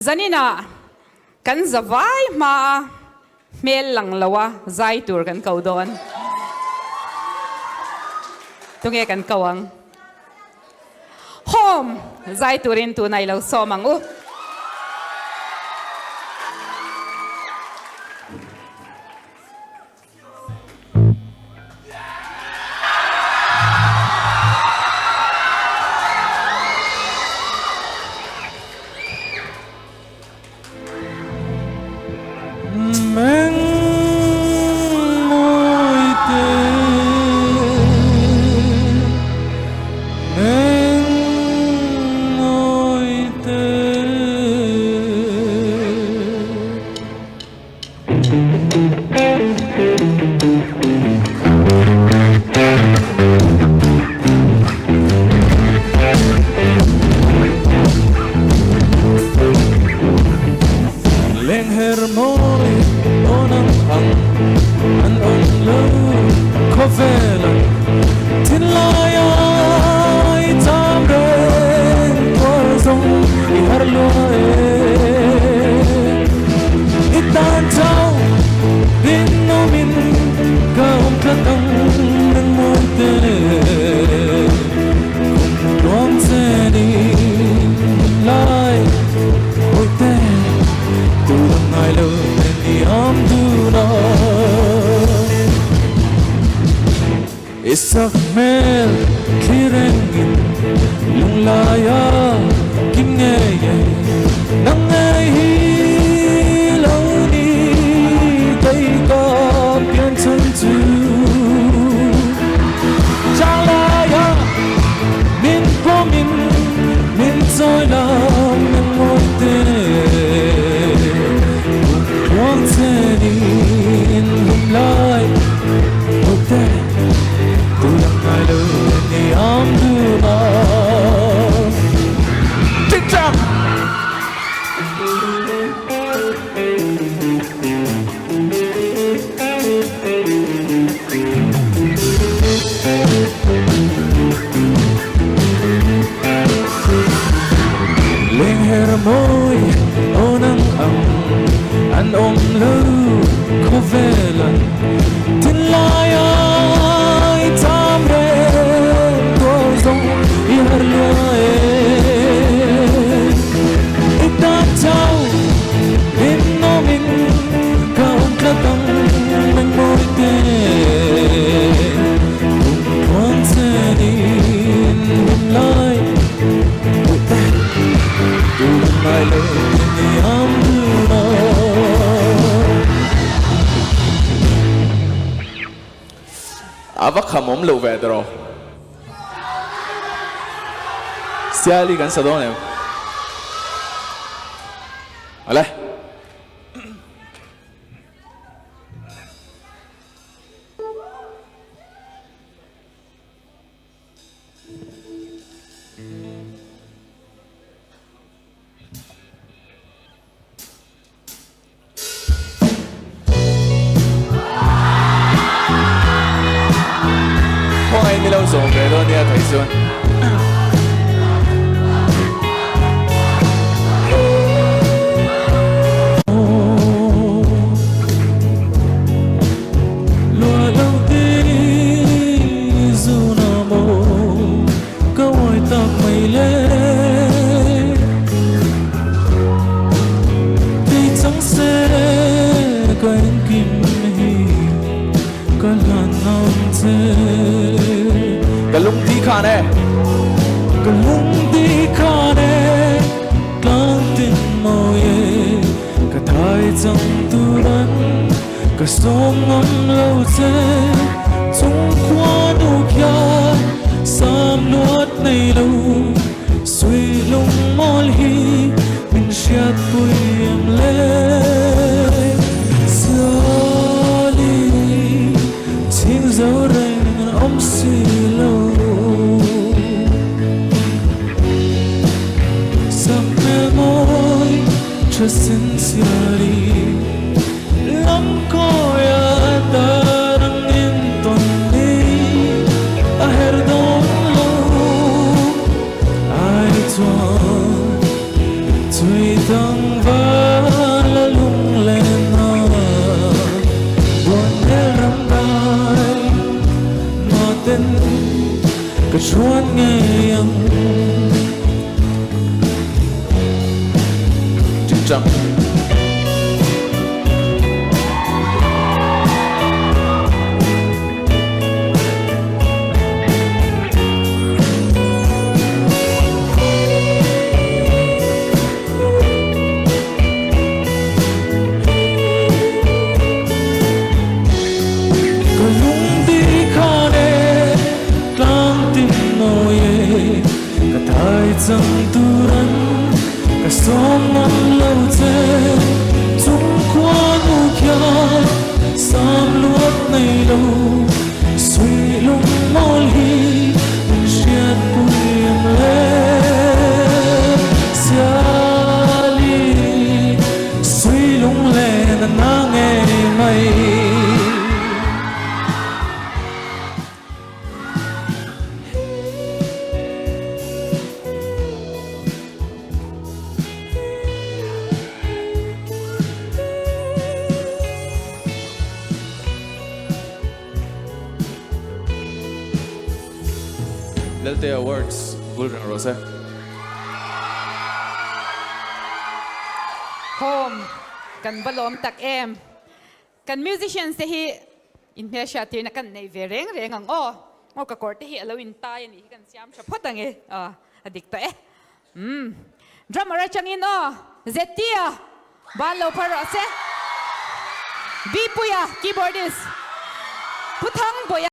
Zanina kan zawai ma mel lang lawa zai tur kan kau don tunge kan kawang home zai turin tu nai lo somang u Isak mel kirengin lung laya kim nghe nang nghe hi lâu ni tay có biến chân tu chẳng laya min po min trôi lòng nang môi tê quang thế đi lung lai môi tê I love the Amduna. Tick tock. Linh her môi onang an lu ko velan tin laya Avak hamom lo vedro. Siali kan sadone. Ale. Hoi Milo song về đó nha thầy Xuân. Galung di khane, galung di khane, clang tin moye, cả thái trong tu đắn, cả sông ngâm lâu thế, trong qua nụ kia, sam nuốt này lâu, suy lung mol hi, mình siết bụi em lên, sali, tiếng dấu rành ôm xì lâu. Sincerely, lắm coi ta đang yên tuần đi, ai đâu lâu, ai toàn tùy tăng chang chẳng tu rắn cả sông ngăn lâu thế chúng qua nụ kia sam luốt này lâu suy lung mol hi chiết buồn lên xali suy lung lên na nghe mây Lelte Awards, Golden Rose. Home, kan balom tak em. Kan musicians te hi in me sha ti na kan nei ve reng reng ang o ka kor te hi alo in ta ni kan siam sha photang e adik ta e. Drummer changin Zetia balo paro se. Bipuya keyboardist. Puthang boya